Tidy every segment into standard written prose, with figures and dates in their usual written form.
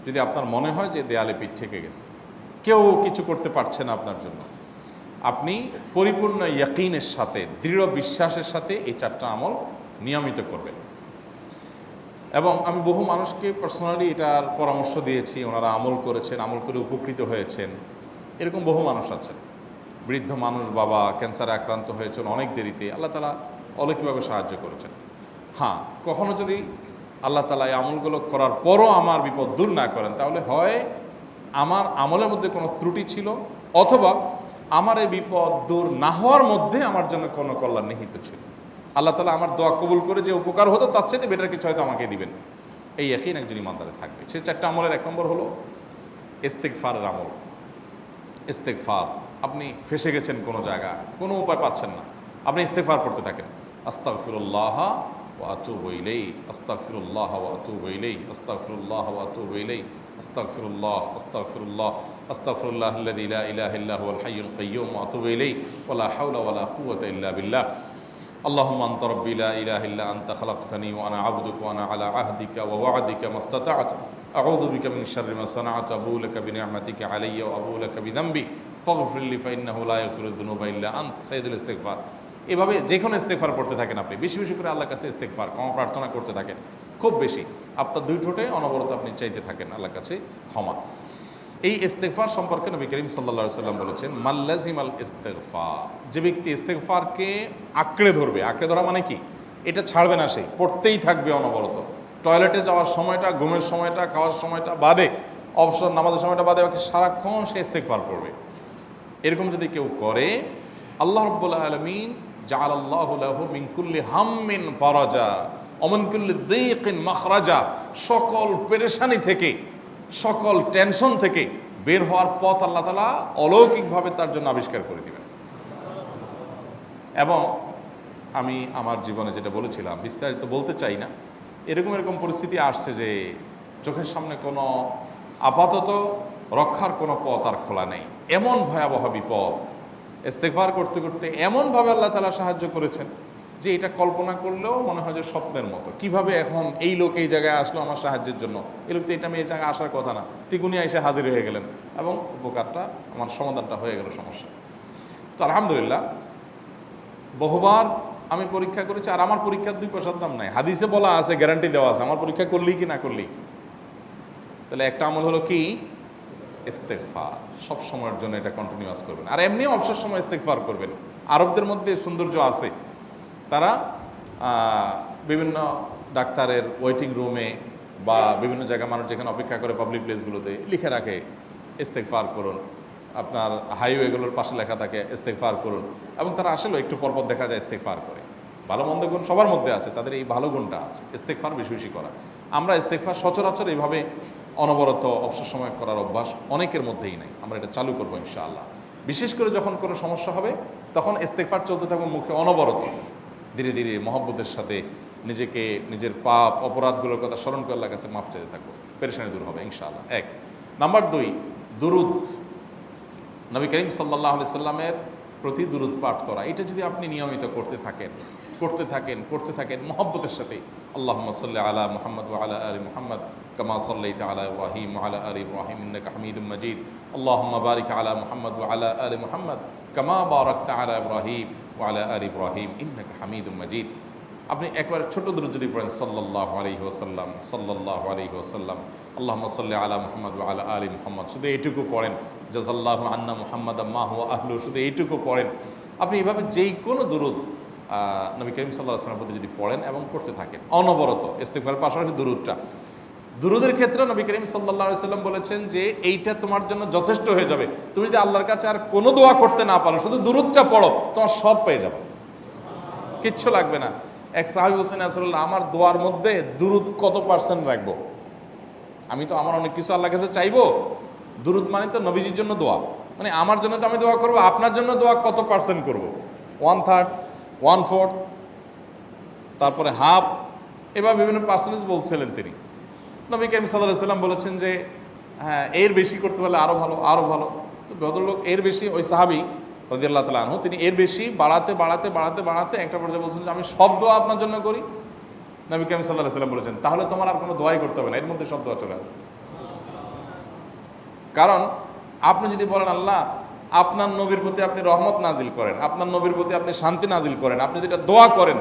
যদি আপনার মনে হয় যে দেয়ালে পিঠ ঠেকে গেছে, কেউ কিছু করতে পারছে না আপনার জন্য, আপনি পরিপূর্ণ ইয়াকিনের সাথে, দৃঢ় বিশ্বাসের সাথে এই 4টা আমল নিয়মিত করবেন। এবং আমি বহু মানুষকে পার্সোনালি এটার পরামর্শ দিয়েছি, ওনারা আমল করেছেন, আমল করে উপকৃত হয়েছেন। এরকম বহু মানুষ আছেন, বৃদ্ধ মানুষ, বাবা ক্যান্সারে আক্রান্ত হয়েছেন অনেক দেরিতে, আল্লাহ তাআলা অলৌকিকভাবে সাহায্য করেছেন। হ্যাঁ, কখনো যদি আল্লাহ তাআলা এই আমলগুলো করার পরও আমার বিপদ দূর না করেন, তাহলে হয় আমার আমলের মধ্যে কোনো ত্রুটি ছিল, অথবা আমার এই বিপদ দূর না হওয়ার মধ্যে আমার জন্য কোনো কল্যাণ নিহিত ছিল। আল্লাহ তাআলা আমার দোয়া কবুল করে যে উপকার হতো তার চাইতে বেটার কিছু হয়তো আমাকে দিবেন, এই ইয়াকিন একজন ইমানদারের থাকবে। সে 4টা আমলের 1 নম্বর হলো ইস্তেগফারের আমল। ইস্তেগফার, আপনি ফেসে গেছেন কোনো জায়গায়, কোনো উপায় পাচ্ছেন না, আপনি ইস্তেগফার করতে থাকেন। আস্তাগফিরুল্লাহ ওয়া আতুবু ইলাইহি, আস্তাগফিরুল্লাহ ওয়া আতুবু ইলাইহি, আস্তাগফিরুল্লাহ ওয়া আতুবু ইলাইহি, আস্তাগফিরুল্লাহ, আস্তাগফিরুল্লাহ, আস্তাগফিরুল্লাহাল্লাযী লা ইলাহা ইল্লা হুয়াল হাইয়ুল কাইয়্যুম ওয়া আতুবু ইলাইহি ওয়া লা হাওলা ওয়া লা কুওয়াতা ইল্লা বিল্লাহ। اللهم أنت ربي لا إله إلا أنت خلقتني وأنا عبدك وأنا على عهدك ووعدك ما استطعت أعوذ بك من شر ما صنعت أبوء لك بنعمتك علي وأبوء لك بذنبي فاغفر لي فإنه لا يغفر الذنوب إلا أنت সাইয়্যিদুল ইস্তিগফার। এভাবে যে কোনো ইস্তিগফার করতে থাকেন, আপনি বেশি বেশি করে আল্লাহর কাছে ইস্তিগফার, ক্ষমা প্রার্থনা করতে থাকেন, খুব বেশি। আপনার 2 ঠোঁটে অনবরত আপনি চাইতে থাকেন আল্লাহর কাছে ক্ষমা। এই ইস্তেগফার সম্পর্কে নবী করিম সাল্লাল্লাহু আলাইহি ওয়াসাল্লাম বলেছেন, মাল্লাজিমাল ইস্তেগফার, যে ব্যক্তি ইস্তেগফারকে আঁকড়ে ধরবে, আঁকড়ে ধরা মানে কি, এটা ছাড়বে না, সে পড়তেই থাকবে অনবরত। টয়লেটে যাওয়ার সময়টা, ঘুমের সময়টা, খাওয়ার সময়টা বাদে, অবসর নামাজের সময়টা বাদে, বাকি সারাক্ষণ সে ইস্তেগফার পড়বে। এরকম যদি কেউ করে, আল্লাহ রাব্বুল আলামিন জাআলাল্লাহু লাহু মিন কুল্লি হাম্মিন ফারাজা ওয়া মিন কুল্লি যিকিন মাখরাজা, সকল পেরেশানি থেকে, সকল টেনশন থেকে বের হওয়ার পথ আল্লাহ তাআলা অলৌকিকভাবে তার জন্য আবিষ্কার করে দিবেন। এবং আমি আমার জীবনে যেটা বলেছিলাম, বিস্তারিত বলতে চাই না, এরকম পরিস্থিতি আসছে যে চোখের সামনে কোনো আপাতত রক্ষার কোনো পথ আর খোলা নেই, এমন ভয়াবহ বিপদ। ইস্তেগফার করতে করতে এমনভাবে আল্লাহ তাআলা সাহায্য করেছেন যে এটা কল্পনা করলেও মনে হয় যে স্বপ্নের মতো। কিভাবে এখন এই লোক এই জায়গায় আসলো আমার সাহায্যের জন্য, এই লোক তো এটা আমি এই জায়গায় আসার কথা না, টিকুনি এসে হাজির হয়ে গেলেন এবং উপকারটা, আমার সমাধানটা হয়ে গেল সমস্যা। তো আলহামদুলিল্লাহ, বহুবার আমি পরীক্ষা করেছি, আর আমার পরীক্ষার 2 পয়সার দাম নাই। হাদিসে বলা আছে, গ্যারান্টি দেওয়া আছে, আমার পরীক্ষা করলেই কি না করলেই। তাহলে একটা আমল হলো কি, ইস্তেগফার। সব সময়ের জন্য এটা কন্টিনিউয়াস করবেন, আর এমনিও অবসর সময় ইস্তেগফার করবেন। আরবদের মধ্যে সৌন্দর্য আছে, তারা বিভিন্ন ডাক্তারের ওয়েটিং রুমে বা বিভিন্ন জায়গায় মানুষ যেখানে অপেক্ষা করে পাবলিক প্লেসগুলোতে লিখে রাখে ইস্তেগফার করুন, আপনার হাইওয়েগুলোর পাশে লেখা থাকে ইস্তেগফার করুন, এবং তারা আসলে একটু পরপর দেখা যায় ইস্তেগফার করে। ভালো মন্দ গুণ সবার মধ্যে আছে, তাদের এই ভালো গুণটা আছে, ইস্তেগফার বেশি বেশি করা। আমরা ইস্তেগফার সচরাচর এইভাবে অনবরত অবসর সময় করার অভ্যাস অনেকের মধ্যেই নাই। আমরা এটা চালু করবো ইনশাআল্লাহ। বিশেষ করে যখন কোনো সমস্যা হবে, তখন ইস্তেগফার চলতে থাকবে মুখে অনবরত। ধীরে ধীরে মহব্বতের সাথে নিজেকে, নিজের পাপ অপরাধগুলোর কথা স্মরণ করে আল্লাহর কাছে মাফ চাইতে থাকবো, পেরেশানি দূর হবে ইনশাআল্লাহ। 1 নাম্বার 2, দুরুদ। নবী করিম সাল্লাল্লাহু আলাইহি সাল্লামের প্রতি দুরুদ পাঠ করা, এটা যদি আপনি নিয়মিত করতে থাকেন মহব্বতের সাথে, আল্লাহুম্মা সাল্লি আলা মুহাম্মদ ওয়া আলা আলি মুহাম্মদ কামা সাল্লাইতা আলা ইব্রাহিম ওয়া আলা আলি ইব্রাহিম ইন্নাকা হামিদুম মাজিদ, আল্লাহুম্মা বারিক আলা মুহাম্মদ ওয়া আলা আলি মুহাম্মদ কামা বারাকতা আলা ইব্রাহিম ওয়া আলা আলি ইব্রাহিম ইন্নাকা হামিদুম মাজিদ। আপনি একবার ছোট দুরূদ যদি পড়েন, সাল্লাল্লাহু আলাইহি ওয়াসাল্লাম, সাল্লাল্লাহু আলাইহি ওয়াসাল্লাম, আল্লাহুম্মা সাল্লি আলা মুহাম্মদ ওয়া আলা আলি মুহাম্মদ, শুধু এইটুকু পড়েন। জাযাল্লাহু আন্না মুহাম্মাদাম মা হুয়া আহলু, শুধু এইটুকু পড়েন। আপনি এভাবে যেই কোনো দুরূদ নবী করিম সাল্লাল্লাহু আলাইহি ওয়াসাল্লামের প্রতি যদি পড়েন এবং পড়তে থাকেন অনবরত, ইস্তেগফারের পাশাপাশি দুরূদের ক্ষেত্রে নবী করিম সাল্লাল্লাহু আলাইহি ওয়াসাল্লাম বলেছেন যে এইটা তোমার জন্য যথেষ্ট হয়ে যাবে। তুমি যদি আল্লাহর কাছে আর কোনো দোয়া করতে না পারো, শুধু দুরূদটা পড়ো, তোমার সব পেয়ে যাবে, কিচ্ছু লাগবে না। এক সাহাবী বলছেন, রাসূলুল্লাহ, আমার দোয়ার মধ্যে দুরূদ কত পার্সেন্ট রাখবো? আমি তো আমার অনেক কিছু আল্লাহর কাছে চাইবো, দুরূদ মানে তো নবীজির জন্য দোয়া, মানে আমার জন্য তো আমি দোয়া করবো, আপনার জন্য দোয়া কত পার্সেন্ট করবো? 1/3, 1/4, তারপরে হাফ, এবার বিভিন্ন পার্সেন্টেজ বলছিলেন তিনি। নবী করিম সাল্লাল্লাহু আলাইহি ওয়াসাল্লাম বলেছেন যে হ্যাঁ, এর বেশি করতে পারলে আরও ভালো, আরও ভালো। তো ভদ্রলোক এর বেশি, ওই সাহাবী রাদিয়াল্লাহু তাআলা আনহু, তিনি এর বেশি বাড়াতে একটা পর্যায়ে বলছেন যে আমি সব দোয়া আপনার জন্য করি। নবী করিম সাল্লাল্লাহু আলাইহি ওয়াসাল্লাম বলেছেন, তাহলে তোমার আর কোনো দোয়াই করতে হবে না, এর মধ্যে সব দোয়া চলে আসবে। কারণ আপনি যদি বলেন আল্লাহ আপনার নবীর প্রতি আপনি রহমত নাজিল করেন, আপনার নবীর প্রতি আপনি শান্তি নাজিল করেন, আপনি যেটা দোয়া করেন,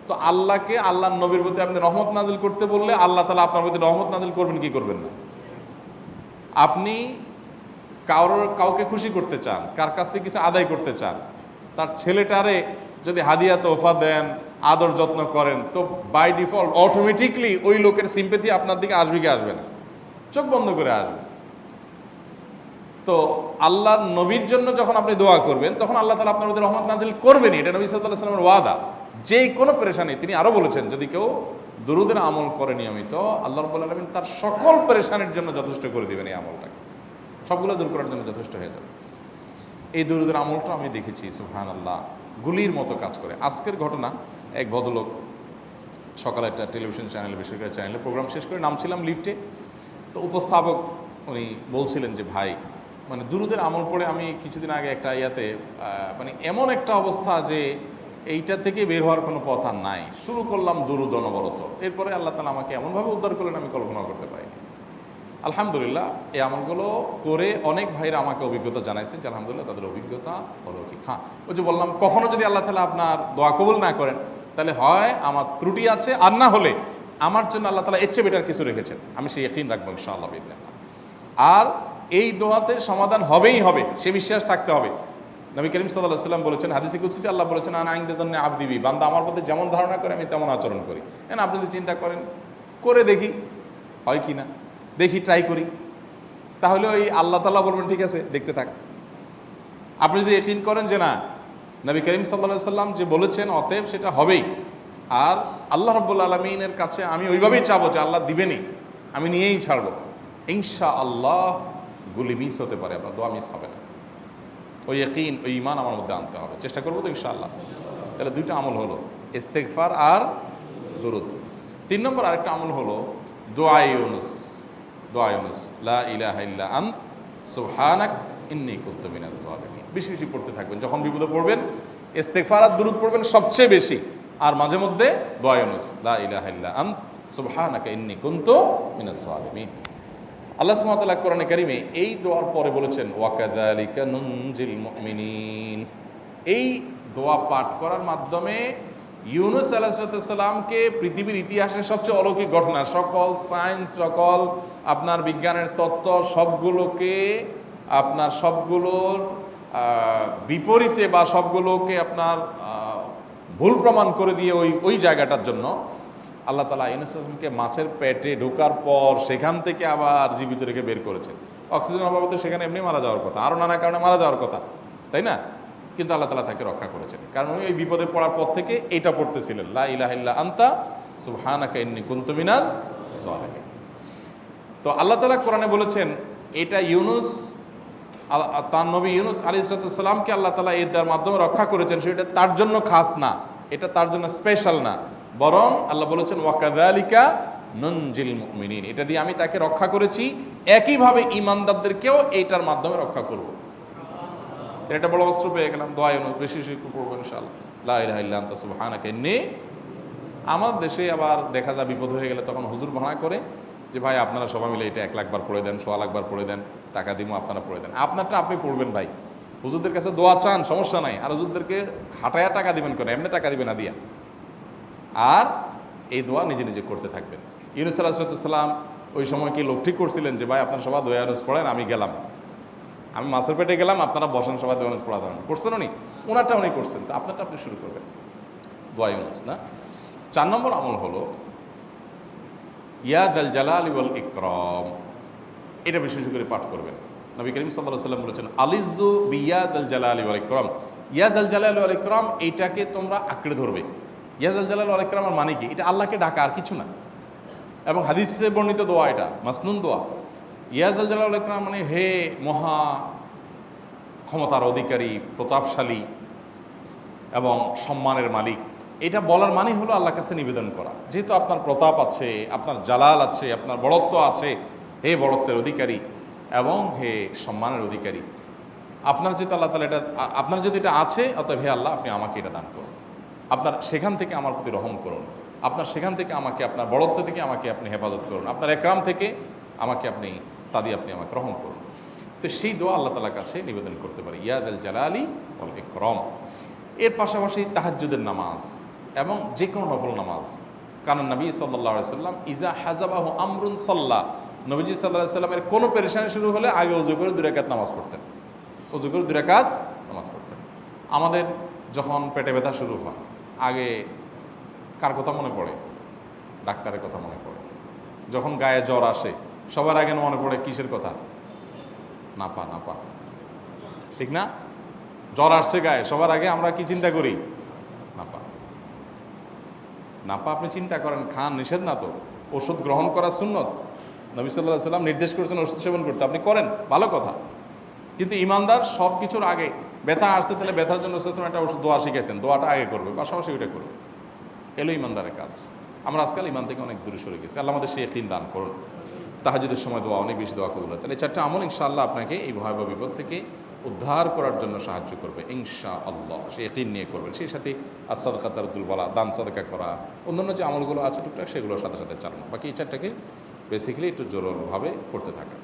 তো আল্লাহকে আল্লাহর নবীর প্রতি আপনি রহমত নাজিল করতে বললে আল্লাহ তাআলা আপনার প্রতি রহমত নাজিল করবেন কি করবেন না? আপনি কাউকে খুশি করতে চান, কার কাছ থেকে কিছু আদায় করতে চান, তার ছেলেটারে যদি হাদিয়া তোহফা দেন, আদর যত্ন করেন, তো বাই ডিফল্ট অটোমেটিকলি ওই লোকের সিম্পেথি আপনার দিকে আসবে কি আসবে না? চোখ বন্ধ করে আসবে। তো আল্লাহর নবীর জন্য যখন আপনি দোয়া করবেন তখন আল্লাহ তাআলা আপনার মধ্যে রহমত নাজিল করবেনই, এটা নবী সাল্লাল্লাহু আলাইহি ওয়াসাল্লামের ওয়াদা। যে কোনো পেরেশানি, তিনি আরও বলেছেন যদি কেউ দুরুদের আমল করে নিয়মিত, আল্লাহ রাব্বুল আলামিন তার সকল পেরেশানির জন্য যথেষ্ট করে দিবেন। এই আমলটাকে সবগুলো দূর করার জন্য যথেষ্ট হয়ে যাবে। এই দুরুদের আমলটা আমি দেখেছি সুবহানাল্লাহ গুলির মতো কাজ করে। আজকের ঘটনা, এক ভদ্রলোক সকালে একটা টেলিভিশন চ্যানেলে, বেসরকারি চ্যানেলে প্রোগ্রাম শেষ করে নামছিলাম লিফটে, তো উপস্থাপক উনি বলছিলেন যে ভাই মানে দুরুদের আমল পড়ে আমি কিছুদিন আগে একটা ইয়াতে মানে এমন একটা অবস্থা যে এইটা থেকে বের হওয়ার কোনো পথ আর নাই, শুরু করলাম দুরুদ অনবরত, এরপরে আল্লাহ তাআলা আমাকে এমনভাবে উদ্ধার করলেন আমি কল্পনা করতে পারিনি। আলহামদুলিল্লাহ এই আমলগুলো করে অনেক ভাইরা আমাকে অভিজ্ঞতা জানাইছেন যে আলহামদুলিল্লাহ তাদের অভিজ্ঞতা অলৌকিক। হ্যাঁ, ওই যে বললাম কখনো যদি আল্লাহ তাআলা আপনার দোয়া কবুল না করেন তাহলে হয় আমার ত্রুটি আছে, আর না হলে আমার জন্য আল্লাহ তাআলা এর চেয়ে বেটার কিছু রেখেছেন, আমি সেই ইয়াকিন রাখবো ইনশাআল্লাহ বিইذنিল্লাহ। আর এই দোয়াতে সমাধান হবেই হবে, সে বিশ্বাস থাকতে হবে। নবী করিম সাল্লাল্লাহু আলাইহি ওয়াসাল্লাম বলেছেন, হাদিসে কুদসিতে আল্লাহ বলেছেন আনা ইনদা যান্নি আবদি বি, বান্দা আমার প্রতি যেমন ধারণা করে আমি তেমন আচরণ করি। আপনি যদি চিন্তা করেন করে দেখি হয় কি না, দেখি ট্রাই করি, তাহলে ওই আল্লাহ তাআলা বলবেন ঠিক আছে দেখতে থাক। আপনি যদি ইয়াকিন করেন যে না নবী করিম সাল্লাল্লাহু আলাইহি ওয়াসাল্লাম যে বলেছেন অতএব সেটা হবেই, আর আল্লাহ রাব্বুল আলামিনের কাছে আমি ওইভাবেই চাবো যে আল্লাহ দিবেনই, আমি নিয়েই ছাড়বো, ইনশাআল্লাহ গুলি মিস হতে পারে, আপনার দোয়া মিস হবে না। ওই ইয়াকিন, ওই ঈমান আমার মধ্যে আনতে হবে, চেষ্টা করবো তো ইনশাআল্লাহ। তাহলে দুইটা আমল হলো, ইস্তেগফার আর দুরুদ। 3 নম্বর আরেকটা আমল হলো দোয়া ইউনুস। দোয়া ইউনুস, লা ইলাহা ইল্লা আনত সুবহানাক ইন্নী কুনতু মিনাজ জালিমিন। বেশি বেশি পড়তে থাকবেন, যখন বিপদে পড়বেন ইস্তেগফার আর দুরুদ পড়বেন সবচেয়ে বেশি, আর মাঝে মধ্যে দোয়া ইউনুস, লা ইলাহা ইল্লা আনত সুবহানাকা ইন্নী কুনতু মিনাজ জালিমিন। আল্লাহ সুবহানাহু ওয়া তাআলা কোরআনে কারিমে এই দোয়ার পরে বলেছেন ওয়াকাযালিকা নুনজিল মুমিনিন। এই দোয়া পাঠ করার মাধ্যমে ইউনুস আলাইহিস সালামকে পৃথিবীর ইতিহাসের সবচেয়ে অলৌকিক ঘটনা, সকল সায়েন্স, সকল আপনার বিজ্ঞানের তত্ত্ব সবগুলোকে আপনার সবগুলোর বিপরীতে বা সবগুলোকে আপনার ভুল প্রমাণ করে দিয়ে ওই জায়গাটার জন্য আল্লাহ তাআলা ইউনুস আলাইহিসকে মাছের পেটে ঢোকার পর সেখান থেকে আবার জীবিত রেখে বের করেছেন। অক্সিজেন অভাবে সেখানে এমনি মারা যাওয়ার কথা, আরও নানা কারণে মারা যাওয়ার কথা, তাই না? কিন্তু আল্লাহ তাআলা তাকে রক্ষা করেছেন, কারণ উনি ওই বিপদে পড়ার পর থেকে এইটা পড়তেছিলেন, লা ইলাহা ইল্লা আনতা সুবহানাকা ইন্নী কুনতু মিনাজ জালিমিন। তো আল্লাহ তাআলা কোরআনে বলেছেন এটা ইউনুস, তার নবী ইউনুস আলাইহিস সালামকে আল্লাহ তাআলা এটার মাধ্যমে রক্ষা করেছেন, সেটা তার জন্য খাস না, এটা তার জন্য স্পেশাল না, বরং আল্লাহ বলেছেন ওয়াকাযালিকা নুনজিল মুমিনিন, এটা দিয়ে আমি তাকে রক্ষা করেছি, একইভাবে ঈমানদারদেরকেও এইটার মাধ্যমে রক্ষা করব। এটা বড় অস্ত্র পেয়ে গেলাম। দোয়া ইউনুস বেশি বেশি পড়বো ইনশাআল্লাহ, লা ইলাহা ইল্লা আনতা সুবহানাকা ইন্নী। আমার দেশে আবার দেখা যায় বিপদ হয়ে গেলে তখন হুজুর ভাড়া করে যে ভাই আপনারা সবাই মিলে এটা 1 লাখ বার পড়ে দেন, 1.25 লাখ বার পড়ে দেন, টাকা দিব আপনারা পড়ে দেন। আপনারটা আপনি পড়বেন ভাই, হুজুরদের কাছে দোয়া চান সমস্যা নাই, আর হুজুরদেরকে খাটায়া টাকা দিবেন কেন, এমনি টাকা দিবেন না দিয়া, আর এই দোয়া নিজে নিজে করতে থাকবেন। ইউনুস আলাইহিস সালাম ওই সময় কি লোক ঠিক করছিলেন যে ভাই আপনারা সবাই দোয়া ইউনুস পড়েন, আমি গেলাম, আমি মাছের পেটে গেলাম, আপনারা বসেন সবাই দোয়া ইউনুস পড়া দেবেন, করছেন উনি? ওনারটা উনি করছেন, তো আপনারটা আপনি শুরু করবেন, দোয়া ইউনুস না। 4 নম্বর আমল হলো ইয়া যাল জালালি ওয়াল ইকরাম, এটা বিশেষ করে পাঠ করবেন। নবী করিম সাল্লাল্লাহু আলাইহি ওয়াসাল্লাম বলেছেন আলিজু বিয়া যাল জালালি ওয়াল ইকরাম, ইয়া যাল জালালি ওয়াল ইকরাম এইটাকে তোমরা আঁকড়ে ধরবে। ইয়া যাল জালালি ওয়াল ইকরামের মানে কি? এটা আল্লাহকে ডাকা, আর কিছু না, এবং হাদিসে বর্ণিত দোয়া, এটা মাসনুন দোয়া। ইয়া যাল জালালি ওয়াল ইকরাম মানে হে মহা ক্ষমতার অধিকারী, প্রতাপশালী এবং সম্মানের মালিক, এটা বলার মানে হলো আল্লাহর কাছে নিবেদন করা, যেহেতু আপনার প্রতাপ আছে, আপনার জালাল আছে, আপনার বড়ত্ব আছে, হে বড়ত্বের অধিকারী এবং হে সম্মানের অধিকারী, আপনার যেহেতু আল্লাহ তাআলা এটা, আপনার যদি এটা আছে, অতএব হে আল্লাহ আপনি আমাকে এটা দান করুন, আপনার সেখান থেকে আমার প্রতি রহম করুন, আপনার সেখান থেকে আমাকে, আপনার বড়ত্ব থেকে আমাকে আপনি হেফাজত করুন, আপনার একরাম থেকে আমাকে আপনি, তা দিয়ে আপনি আমাকে রহম করুন। তো সেই দোয়া আল্লাহ তাআলার কাছে নিবেদন করতে পারি, ইয়া যাল জালালি ওয়াল ইকরাম। এর পাশাপাশি তাহাজ্জুদের নামাজ এবং যে কোনো নফল নামাজ। কারণ নবী সাল্লাল্লাহু আলাইহি সাল্লাম ইজা হাজাবাহু আমরুন সাল্লা, নবীজি সাল্লাল্লাহু আলাইহি সাল্লামের কোনো পেরেশানি শুরু হলে আগে ওযু করে 2 রাকাত নামাজ পড়তেন, ওযু করে 2 রাকাত নামাজ পড়তেন। আমাদের যখন পেটে ব্যথা শুরু হয় আগে কার কথা মনে পড়ে? ডাক্তারের কথা মনে পড়ে। যখন গায়ে জ্বর আসে সবার আগে মনে পড়ে কিসের কথা? নাপা, নাপা, ঠিক না? জ্বর আসছে গায়ে, সবার আগে আমরা কি চিন্তা করি? নাপা। নাপা আপনি চিন্তা করেন, খান, নিষেধ না তো, ওষুধ গ্রহণ করা সুন্নত। নবী সাল্লাল্লাহু আলাইহি সাল্লাম নির্দেশ করেছেন ওষুধ সেবন করতে, আপনি করেন, ভালো কথা। কিন্তু ইমানদার সব কিছুর আগে ব্যথা আসছে, তাহলে ব্যথার জন্য একটা ওষুধ দোয়া শিখেছেন, দোয়াটা আগে করবে, পাশাপাশি ওইটা করবে। এলো ইমানদারের কাজ। আমরা আজকাল ইমান থেকে অনেক দূরে সরে গেছি। আল্লাহ আমাদের সেই ইয়াকিন দান করুন। তাহাজ্জুদের সময় দোয়া, অনেক বেশি দোয়া কবুল হয়। তাহলে 4টা আমল ইনশাআল্লাহ আপনাকে এই ভয়াবহ বিপদ থেকে উদ্ধার করার জন্য সাহায্য করবে ইনশাআল্লাহ। সে ইয়াকিন নিয়ে করবেন। সেই সাথে as-সাদকা তারদুল বালা, দান সাদকা করা, অন্যান্য যে আমলগুলো আছে টুকটাক সেগুলোর সাথে সাথে চালানো। বাকি এই 4টাকে বেসিক্যালি একটু জোরভাবে করতে থাকা।